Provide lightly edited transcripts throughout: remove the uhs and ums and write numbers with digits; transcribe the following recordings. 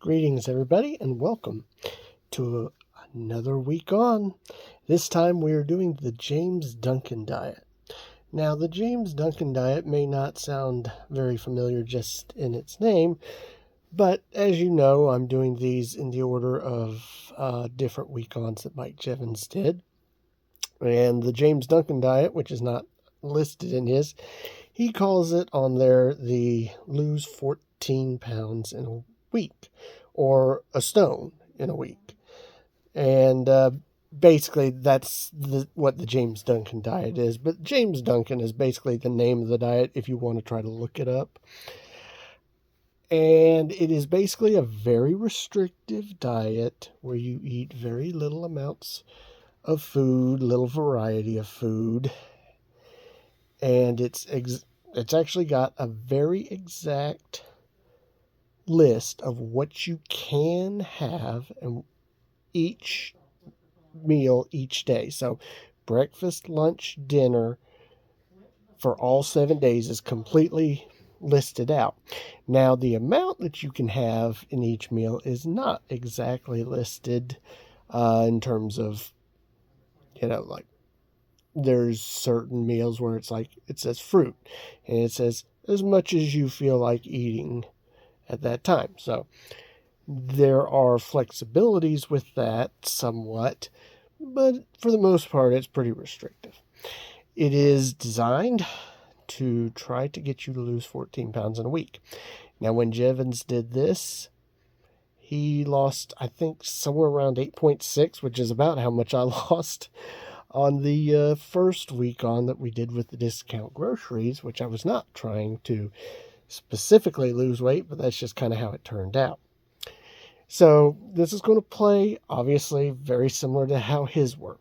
Greetings, everybody, and welcome to another week on. This time we are doing the James Duncan Diet. Now, the James Duncan Diet may not sound very familiar just in its name, but as you know, I'm doing these in the order of different week-ons that Mike Jevons did. And the James Duncan Diet, which is not listed in his, he calls it on there the lose 14 pounds in a week, or a stone in a week. And basically that's what the James Duncan diet is. But James Duncan is basically the name of the diet if you want to try to look it up. And it is basically a very restrictive diet where you eat very little amounts of food, little variety of food. And it's actually got a very exact list of what you can have in each meal each day. So breakfast, lunch, dinner for all 7 days is completely listed out. Now, the amount that you can have in each meal is not exactly listed in terms of, like there's certain meals where it's like it says fruit and it says as much as you feel like eating at that time. So there are flexibilities with that somewhat, but for the most part, it's pretty restrictive. It is designed to try to get you to lose 14 pounds in a week. Now, when Jevons did this, he lost, I think, somewhere around 8.6, which is about how much I lost on the first week on that we did with the discount groceries, which I was not trying to specifically lose weight, but that's just kind of how it turned out. So this is going to play, obviously, very similar to how his were.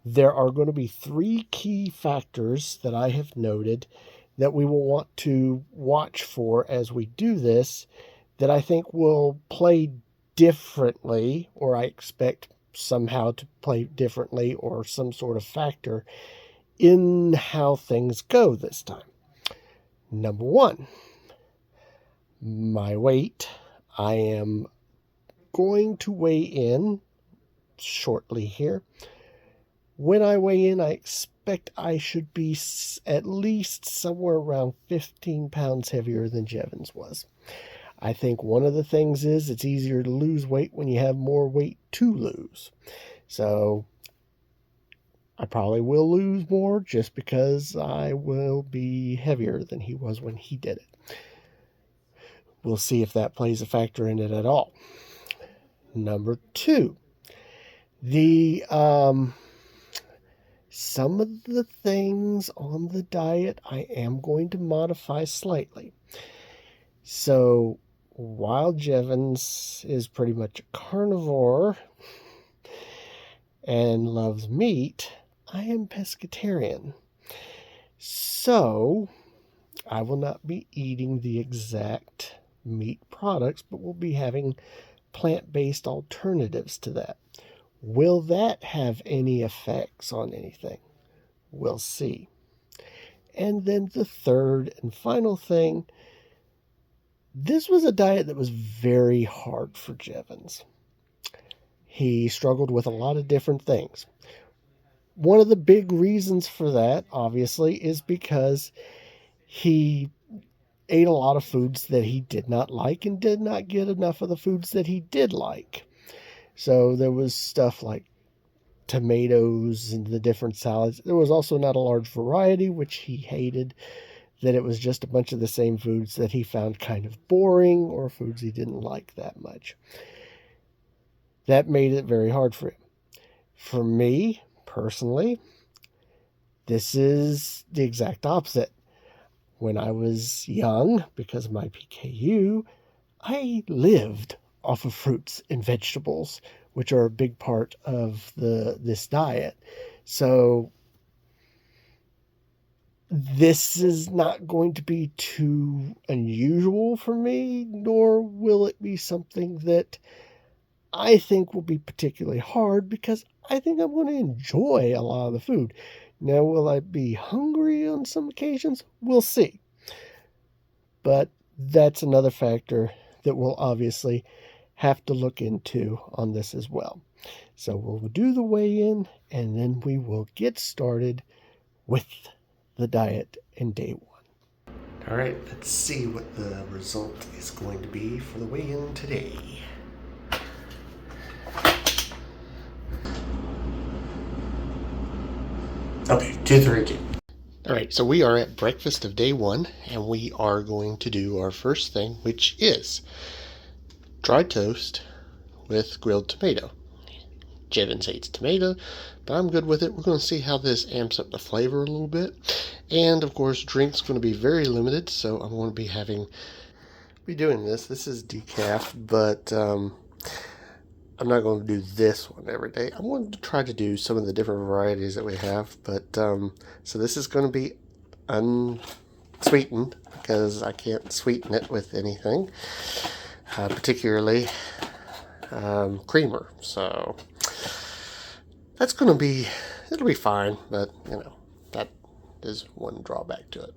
There are going to be 3 key factors that I have noted that we will want to watch for as we do this that I think will play differently, or I expect somehow to play differently, or some sort of factor in how things go this time. Number 1, my weight. I am going to weigh in shortly here. When I weigh in, I expect I should be at least somewhere around 15 pounds heavier than Jevons was. I think one of the things is it's easier to lose weight when you have more weight to lose. So I probably will lose more just because I will be heavier than he was when he did it. We'll see if that plays a factor in it at all. Number 2, some of the things on the diet I am going to modify slightly. So while Jevons is pretty much a carnivore and loves meat, I am pescatarian. So I will not be eating the exact meat products, but we'll be having plant-based alternatives to that. Will that have any effects on anything? We'll see. And then the third and final thing, this was a diet that was very hard for Jevons. He struggled with a lot of different things. One of the big reasons for that, obviously, is because he ate a lot of foods that he did not like and did not get enough of the foods that he did like. So there was stuff like tomatoes and the different salads. There was also not a large variety, which he hated, that it was just a bunch of the same foods that he found kind of boring or foods he didn't like that much. That made it very hard for him. For me, personally, this is the exact opposite. When I was young, because of my PKU, I lived off of fruits and vegetables, which are a big part of this diet. So this is not going to be too unusual for me, nor will it be something that I think will be particularly hard, because I think I'm going to enjoy a lot of the food. Now, will I be hungry on some occasions? We'll see. But that's another factor that will obviously have to look into on this as well. So we'll do the weigh-in, and then we will get started with the diet in day 1. All right, let's see what the result is going to be for the weigh-in today. Okay, 2, 3, 2. All right, so we are at breakfast of day 1, and we are going to do our first thing, which is dry toast with grilled tomato. Jevons hates tomato, but I'm good with it. We're going to see how this amps up the flavor a little bit. And of course, drink's going to be very limited, so I'm going to be doing this. This is decaf, but I'm not going to do this one every day. I wanted to try to do some of the different varieties that we have, but so this is going to be unsweetened because I can't sweeten it with anything, particularly creamer. So that's going to be, it'll be fine, but you know, that is one drawback to it.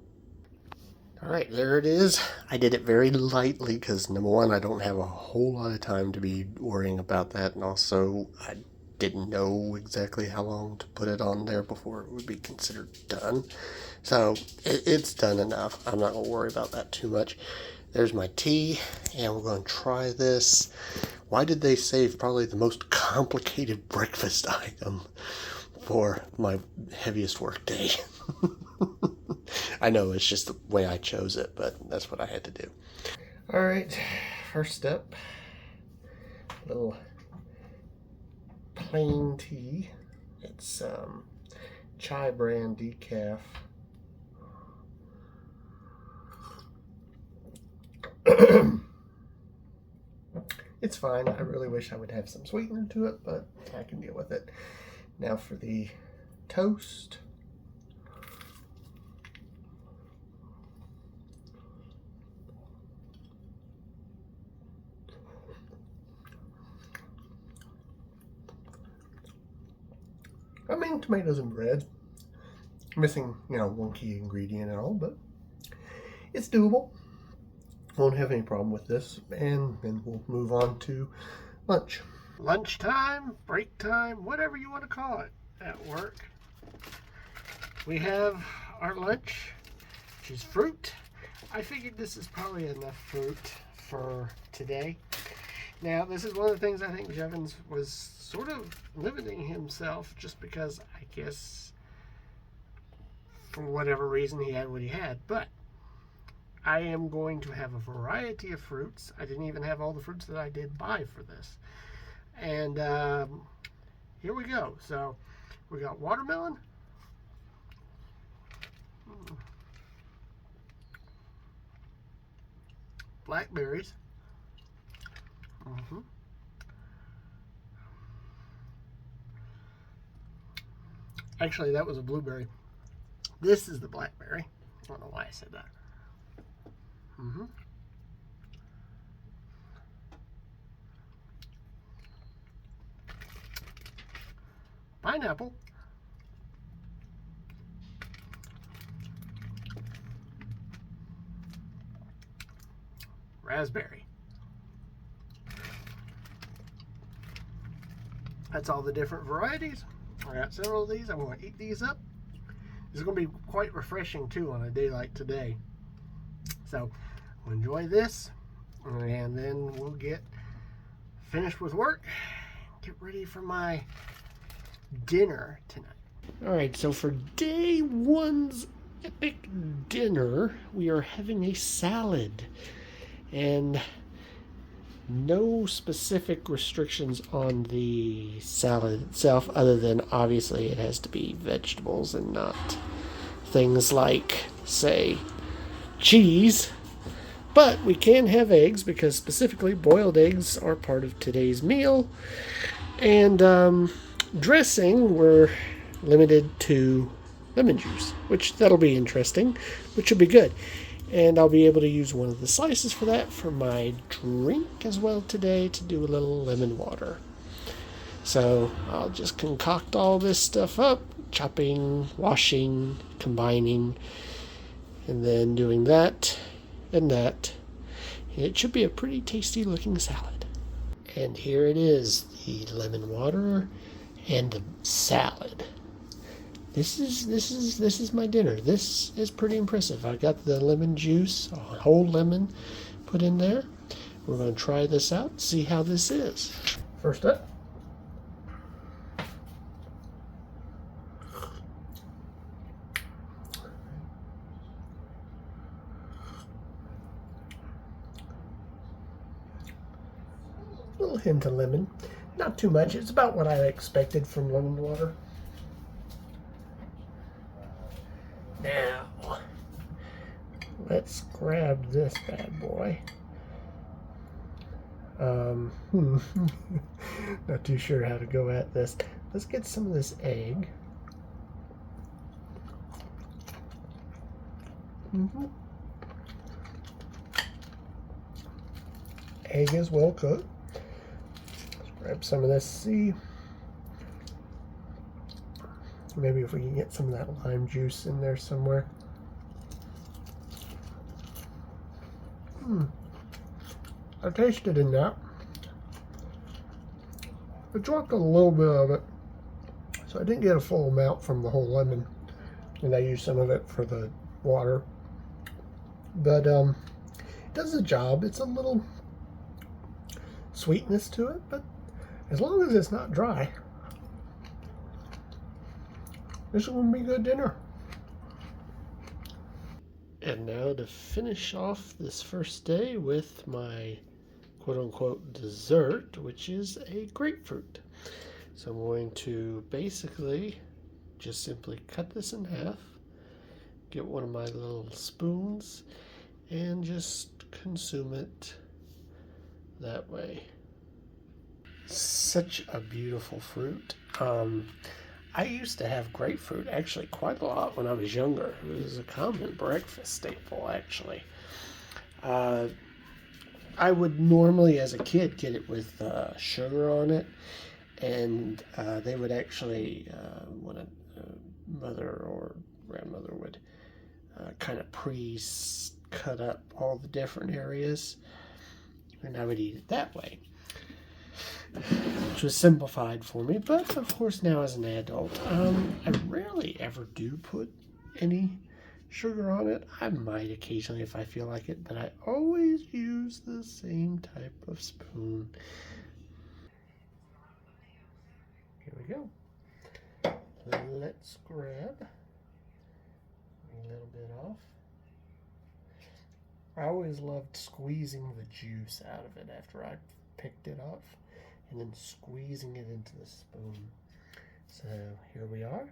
All right, there it is. I did it very lightly because, number one, I don't have a whole lot of time to be worrying about that, and also I didn't know exactly how long to put it on there before it would be considered done. So it's done enough. I'm not going to worry about that too much. There's my tea, and we're going to try this. Why did they save probably the most complicated breakfast item for my heaviest work day? I know it's just the way I chose it, but that's what I had to do. All right, first step, little plain tea. It's chai brand decaf. It's fine. I really wish I would have some sweetener to it, but I can deal with it. Now for the toast. I mean, tomatoes and bread. Missing, one key ingredient and all, but it's doable. Won't have any problem with this, and then we'll move on to lunch. Lunchtime, break time, whatever you want to call it at work. We have our lunch, which is fruit. I figured this is probably enough fruit for today. Now, this is one of the things I think Jevons was sort of limiting himself just because I guess for whatever reason he had what he had. But I am going to have a variety of fruits. I didn't even have all the fruits that I did buy for this. And here we go. So we got watermelon. Blackberries. Actually, that was a blueberry. This is the blackberry. I don't know why I said that. Pineapple. Raspberry. That's all the different varieties. I got several of these. I'm going to eat these up. This is going to be quite refreshing too on a day like today. So enjoy this, and then we'll get finished with work. Get ready for my dinner tonight. All right, so for day 1's epic dinner, we are having a salad. And no specific restrictions on the salad itself, other than obviously it has to be vegetables and not things like, say, cheese. But we can have eggs because specifically boiled eggs are part of today's meal. And dressing, we're limited to lemon juice, which that'll be interesting, which will be good. And I'll be able to use one of the slices for that for my drink as well today to do a little lemon water. So I'll just concoct all this stuff up, chopping, washing, combining, and then doing that and that. It should be a pretty tasty looking salad. And here it is, the lemon water and the salad. This is my dinner. This is pretty impressive. I got the lemon juice, a whole lemon put in there. We're going to try this out, see how this is. First up, a little hint of lemon. Not too much. It's about what I expected from lemon water. Now, let's grab this bad boy. Not too sure how to go at this. Let's get some of this egg. Egg is well cooked. Let's grab some of this. See, maybe if we can get some of that lime juice in there somewhere. I tasted in that. I dropped a little bit of it, so I didn't get a full amount from the whole lemon, and I used some of it for the water. But it does the job. It's a little sweetness to it, but as long as it's not dry, this is going to be good dinner. And now to finish off this first day with my quote-unquote dessert, which is a grapefruit. So I'm going to basically just simply cut this in half, get one of my little spoons, and just consume it that way. Such a beautiful fruit. I used to have grapefruit actually quite a lot when I was younger. It was a common breakfast staple, actually. I would normally, as a kid, get it with sugar on it, and they would actually, when a mother or grandmother would kind of cut up all the different areas, and I would eat it that way, which was simplified for me. But of course, now as an adult, I rarely ever do put any sugar on it. I might occasionally if I feel like it, but I always use the same type of spoon. Here we go. Let's grab a little bit off. I always loved squeezing the juice out of it after I picked it off, and then squeezing it into the spoon. So here we are.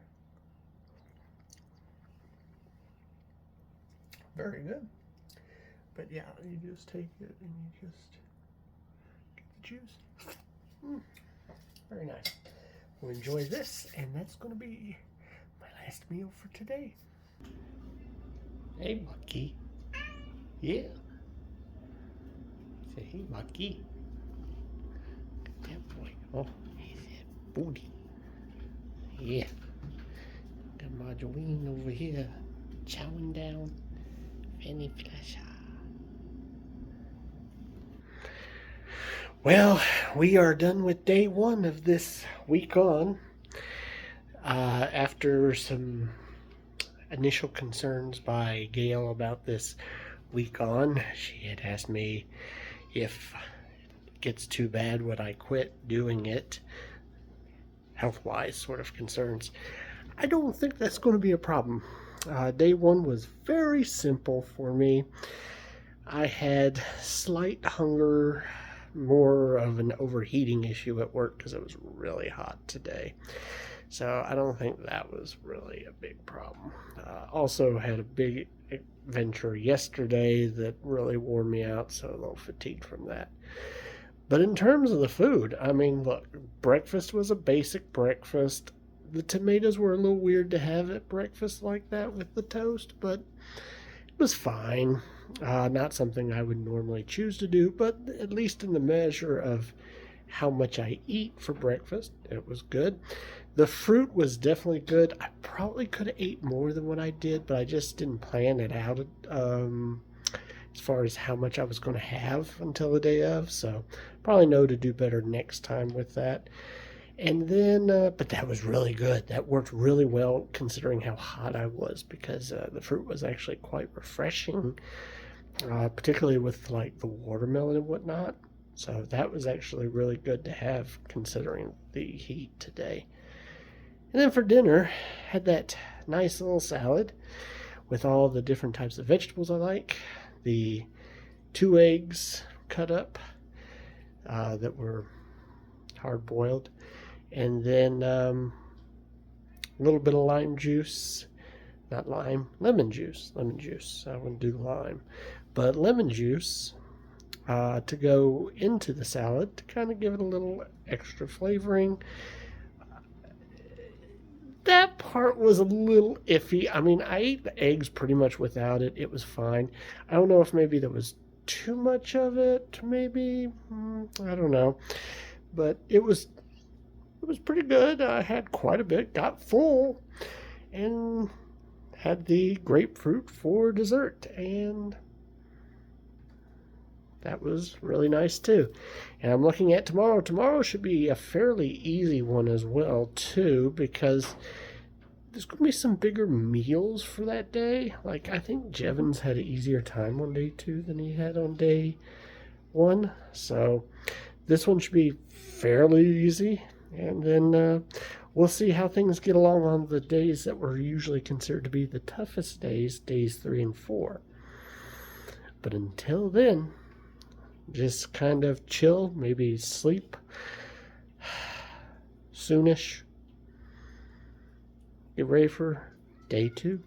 Very good. But yeah, you just take it and you just get the juice. Very nice. We'll enjoy this, and that's going to be my last meal for today. Hey, Bucky. Yeah. Say, hey, Bucky. Good boy. Oh, he's that booty. Yeah. Got Margarine over here chowing down. Any pleasure. Well, we are done with day one of this week on. After some initial concerns by Gail about this week on, she had asked me if it gets too bad, would I quit doing it? Health-wise sort of concerns. I don't think that's going to be a problem. Day one was very simple for me. I had slight hunger, more of an overheating issue at work because it was really hot today. So I don't think that was really a big problem. Also had a big adventure yesterday that really wore me out, so a little fatigued from that. But in terms of the food, I mean, look, breakfast was a basic breakfast. The tomatoes were a little weird to have at breakfast like that with the toast, but it was fine. Not something I would normally choose to do, but at least in the measure of how much I eat for breakfast, it was good. The fruit was definitely good. I probably could have ate more than what I did, but I just didn't plan it out as far as how much I was going to have until the day of. So probably know to do better next time with that. And then, but that was really good. That worked really well considering how hot I was, because the fruit was actually quite refreshing, particularly with like the watermelon and whatnot. So that was actually really good to have considering the heat today. And then for dinner, had that nice little salad with all the different types of vegetables I like. The 2 eggs cut up that were hard boiled. And then a little bit of lime juice. Not lime, lemon juice. Lemon juice. I wouldn't do lime. But lemon juice to go into the salad to kind of give it a little extra flavoring. That part was a little iffy. I mean, I ate the eggs pretty much without it. It was fine. I don't know if maybe there was too much of it. Maybe. I don't know. But it was pretty good. I had quite a bit. Got full. And had the grapefruit for dessert. And that was really nice too. And I'm looking at tomorrow. Tomorrow should be a fairly easy one as well too, because there's going to be some bigger meals for that day. Like, I think Jevons had an easier time on day 2 than he had on day 1. So this one should be fairly easy. And then we'll see how things get along on the days that were usually considered to be the toughest days, days 3 and 4. But until then, just kind of chill, maybe sleep soonish. Get ready for day 2.